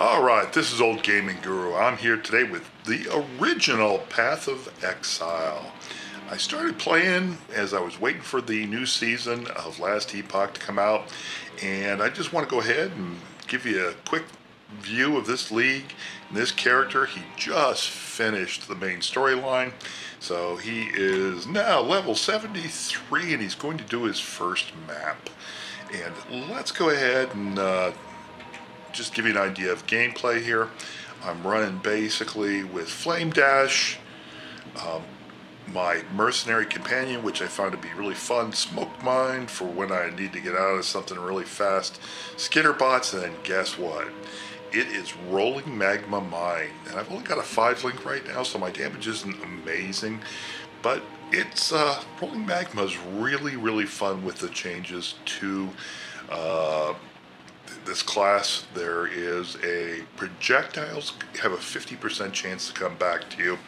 Alright, this is Old Gaming Guru. I'm here today with the original Path of Exile. I started playing as I was waiting for the new season of Last Epoch to come out, and I just want to go ahead and give you a quick view of this league. And this character, he just finished the main storyline, so he is now level 73 and he's going to do his first map. And let's go ahead and just give you an idea of gameplay here. I'm running basically with Flame Dash, my mercenary companion, which I found to be really fun, Smoke Mine for when I need to get out of something really fast, Skitterbots, and then guess what? It is Rolling Magma Mine, and I've only got a 5 link right now, so my damage isn't amazing, but it's Rolling Magma is really fun with the changes to this class. There is a projectiles have a 50% chance to come back to you.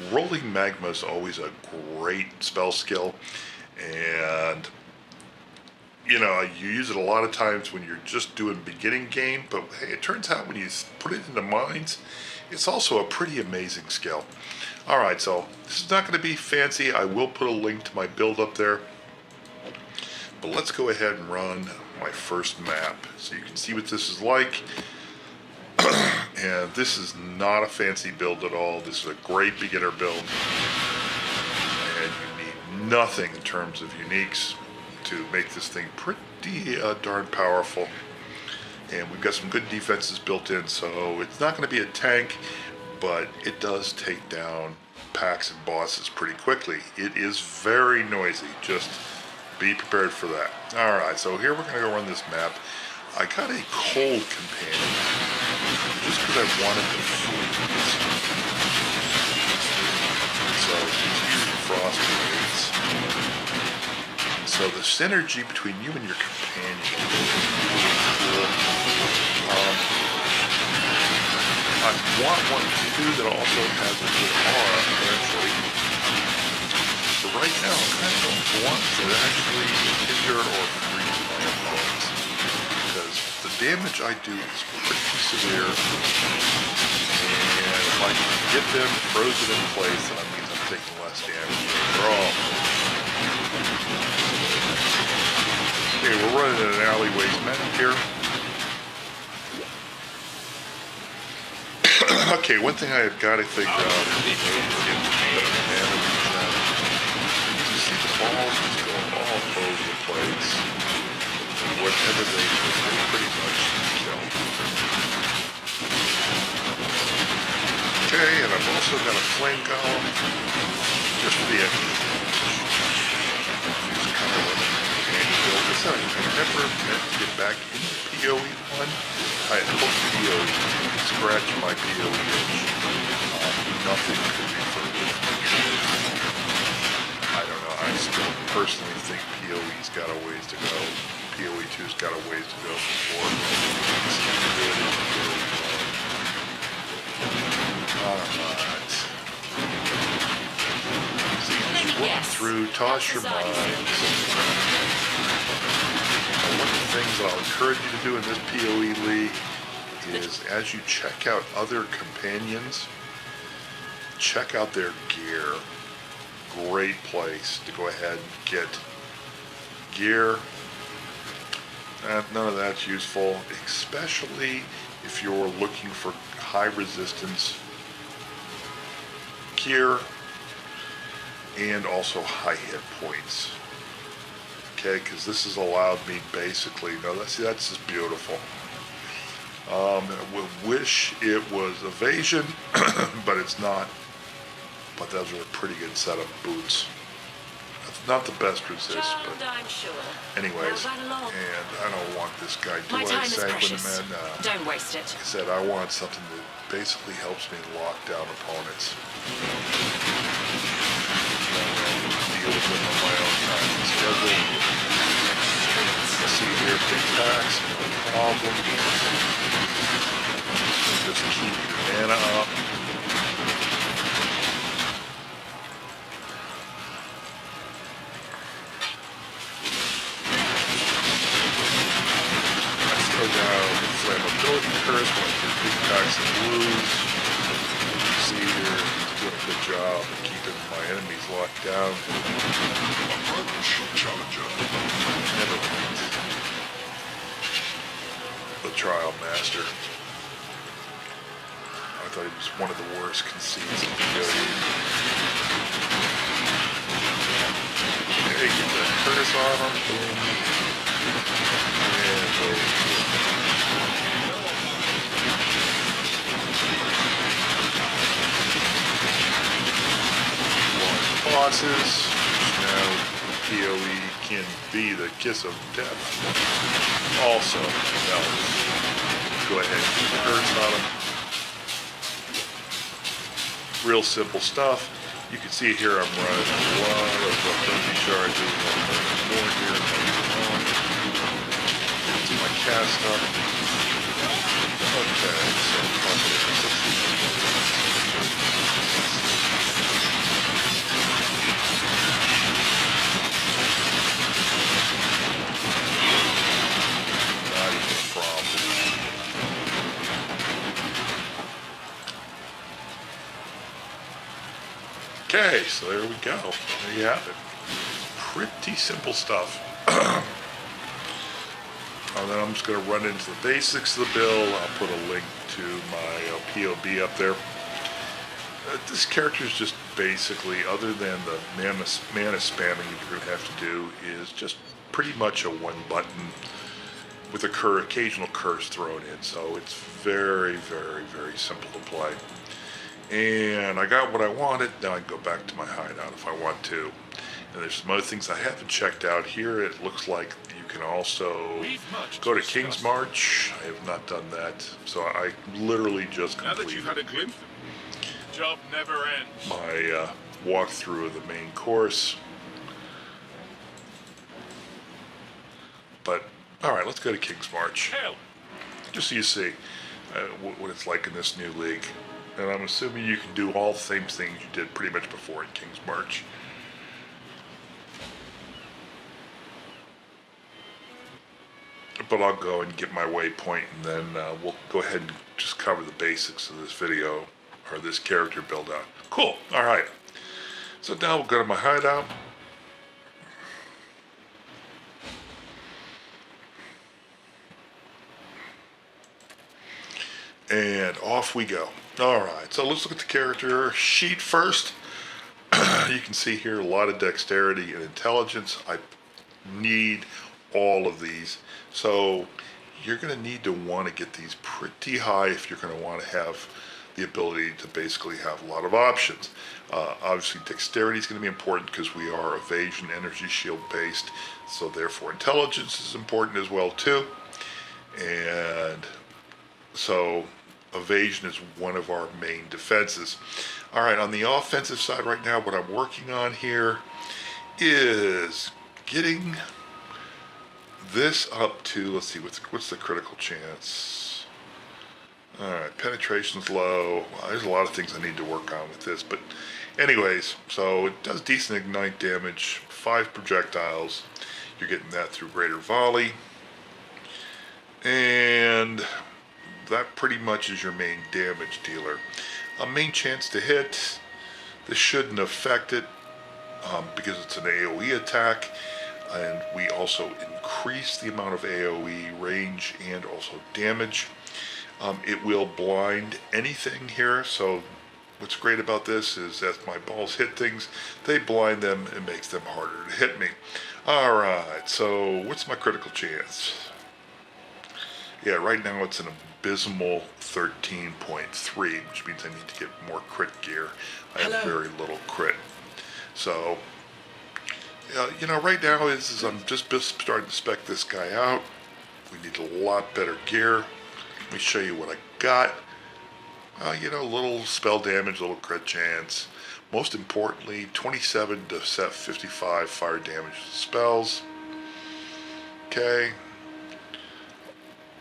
Rolling Magma is always a great spell skill, and you know, you use it a lot of times when you're just doing beginning game, but hey, it turns out when you put it into mines, it's also a pretty amazing skill. Alright, so this is not going to be fancy. I will put a link to my build up there, but let's go ahead and run my first map so you can see what this is like. And this is not a fancy build at all. This is a great beginner build, and you need nothing in terms of uniques to make this thing pretty darn powerful. And we've got some good defenses built in, so it's not going to be a tank, but it does take down packs and bosses pretty quickly. It is very noisy, just be prepared for that. Alright, so here we're going to go run this map. I got a cold companion just because I wanted to freeze. So he's using frost blades. So the synergy between you and your companion is really cool. I want one too that also has a good aura eventually. But right now, I'm kind of going for ones that actually injure or freeze my opponents, because the damage I do is pretty severe, and if I can get them frozen in place, then that means I'm taking less damage overall. Okay, we're running an alleyways map here. Okay, one thing I have got to figure out is the mana regen. You see the balls just go all over the place. And whatever they do, they pretty much kill. Okay, and I've also got a flame golem just for the extra damage. Just kind of what I'm build this out. I never meant to get back into POE 1. I had hoped POE to scratch my POE itch. Nothing could be further from the truth. I don't know. I still personally think POE's got a ways to go. POE 2's got a ways to go before it's good in POE 1. Alright. So you just work through, toss your minds. One of the things that I'll encourage you to do in this POE league is, as you check out other companions, check out their gear. Great place to go ahead and get gear. None of that's useful, especially if you're looking for high resistance gear and also high hit points. Okay, because this has allowed me basically, that's just beautiful. I wish it was evasion, but it's not. But those are a pretty good set of boots. It's not the best resist, but anyways. And I don't want this guy doing sanguine men. Don't waste it. Like I said, I want something that basically helps me lock down opponents. Deal with them on my own time and schedule. See here, big packs, no problem. Just keep your mana up. Let's throw down the flammability curse when I get big Packs and blues. See here, he's doing a good job of keeping my enemies locked down. Never mind. The Trial Master. I thought he was one of the worst conceits in the POE. Hey, get that curse on him. Boom. And boom. Bosses. Now POE can be the kiss of death. Also, now go ahead and get the curse on him. Real simple stuff. You can see here I'm running a lot of fuzzy charges. I'm running more here. It's my cast up. Okay, so not even a problem. Okay, so there we go. There you have it. Pretty simple stuff. And then I'm just going to run into the basics of the build. I'll put a link to my POB up there. This character is just basically, other than the mana spamming you're going to have to do, is just pretty much a one button with a occasional curse thrown in. So it's very, very, very simple to play. And I got what I wanted. Now I can go back to my hideout if I want to. And there's some other things I haven't checked out here. It looks like you can also go to King's March. I have not done that. So I literally just completed, now that you've had a glimpse, job never ends. My walkthrough of the main course. But, alright, let's go to King's March. Hell. Just so you see what it's like in this new league. And I'm assuming you can do all the same things you did pretty much before in King's March. But I'll go and get my waypoint, and then we'll go ahead and just cover the basics of this video, or this character build out. Cool, alright. So now we'll go to my hideout. And off we go. Alright, so let's look at the character sheet first. You can see here a lot of dexterity and intelligence. I need all of these. So you're going to need to want to get these pretty high if you're going to want to have the ability to basically have a lot of options. Obviously dexterity is going to be important because we are evasion energy shield based. So therefore intelligence is important as well too. And so evasion is one of our main defenses. Alright, on the offensive side right now, what I'm working on here is getting this up to, let's see, what's the critical chance? Alright, penetration's low. Well, there's a lot of things I need to work on with this, but anyways, so it does decent ignite damage, 5 projectiles. You're getting that through greater volley. And that pretty much is your main damage dealer. A main chance to hit, this shouldn't affect it because it's an AoE attack, and we also increase the amount of AoE range and also damage. It will blind anything here, so what's great about this is as my balls hit things, they blind them and makes them harder to hit me. Alright, so what's my critical chance? Yeah, right now it's an abysmal 13.3, which means I need to get more crit gear. I have very little crit. So, you know, right now is I'm just starting to spec this guy out. We need a lot better gear. Let me show you what I got. You know, a little spell damage, a little crit chance. Most importantly, 27 to set 55 fire damage spells. Okay.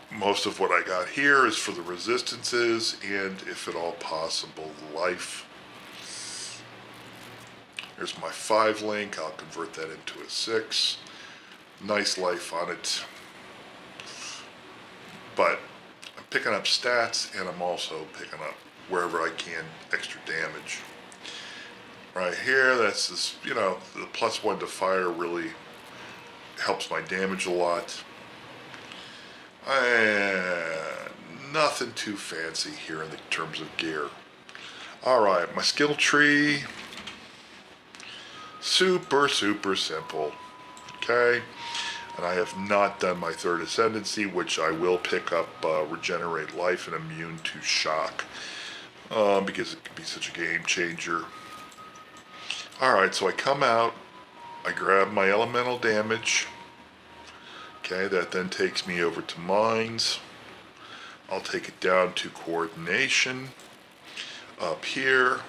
Most of what I got here is for the resistances and, if at all possible, life. Here's my 5 link. I'll convert that into a 6. Nice life on it. But I'm picking up stats, and I'm also picking up wherever I can extra damage. Right here, that's this, the +1 to fire really helps my damage a lot. And nothing too fancy here in the terms of gear. Alright, my skill tree, super simple. Okay, and I have not done my third ascendancy, which I will pick up regenerate life and immune to shock, because it could be such a game changer. Alright, so I come out, I grab my elemental damage. Okay, that then takes me over to mines. I'll take it down to coordination. Up here,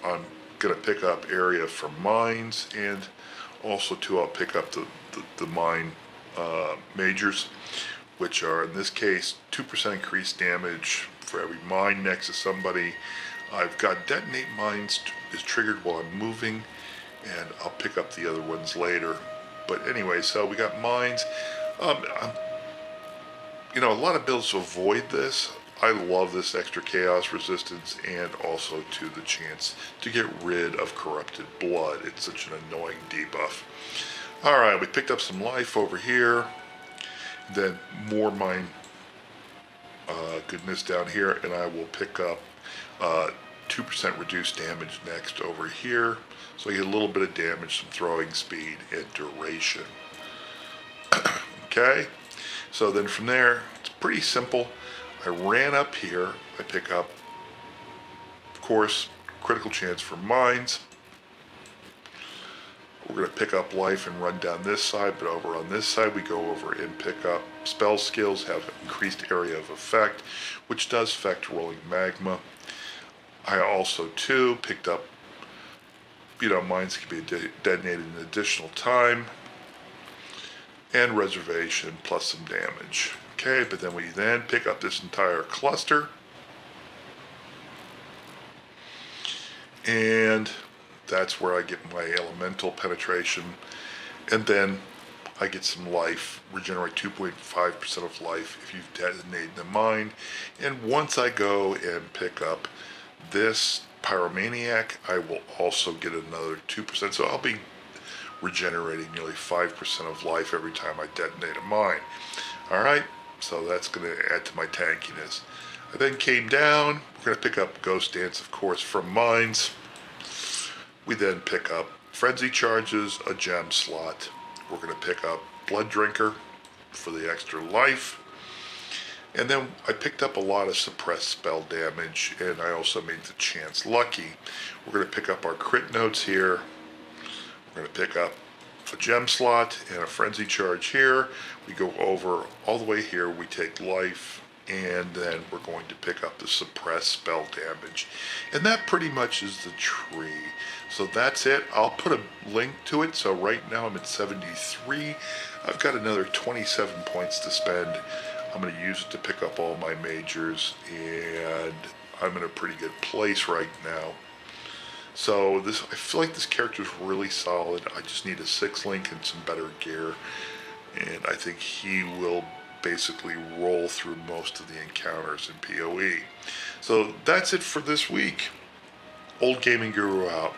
I'm going to pick up area for mines, and also too I'll pick up the mine majors, which are in this case 2% increased damage for every mine next to somebody. I've got detonate mines is triggered while I'm moving, and I'll pick up the other ones later. But anyway, so we got mines. A lot of builds avoid this. I love this extra chaos resistance, and also to the chance to get rid of corrupted blood. It's such an annoying debuff. Alright, we picked up some life over here. Then more mine goodness down here, and I will pick up 2% reduced damage next over here. So I get a little bit of damage, some throwing speed, and duration. Okay, so then from there, it's pretty simple. I ran up here, I pick up, of course, critical chance for mines. We're going to pick up life and run down this side, but over on this side we go over and pick up spell skills, have increased area of effect, which does affect rolling magma. I also too picked up, mines can be detonated an additional time, and reservation plus some damage. Okay, but then we then pick up this entire cluster, and that's where I get my elemental penetration, and then I get some life, regenerate 2.5% of life if you've detonated the mine. And once I go and pick up this pyromaniac, I will also get another 2%, so I'll be regenerating nearly 5% of life every time I detonate a mine. Alright, so that's going to add to my tankiness. I then came down, we're going to pick up Ghost Dance, of course, from mines. We then pick up Frenzy Charges, a gem slot. We're going to pick up Blood Drinker for the extra life. And then I picked up a lot of suppressed spell damage, and I also made the chance lucky. We're going to pick up our crit notes here. We're going to pick up a gem slot and a frenzy charge here. We go over all the way here, we take life, and then we're going to pick up the suppressed spell damage. And that pretty much is the tree. So that's it. I'll put a link to it. So right now I'm at 73. I've got another 27 points to spend. I'm going to use it to pick up all my majors, and I'm in a pretty good place right now. So I feel like this character is really solid. I just need a 6-link and some better gear, and I think he will basically roll through most of the encounters in POE. So that's it for this week. Old Gaming Guru out.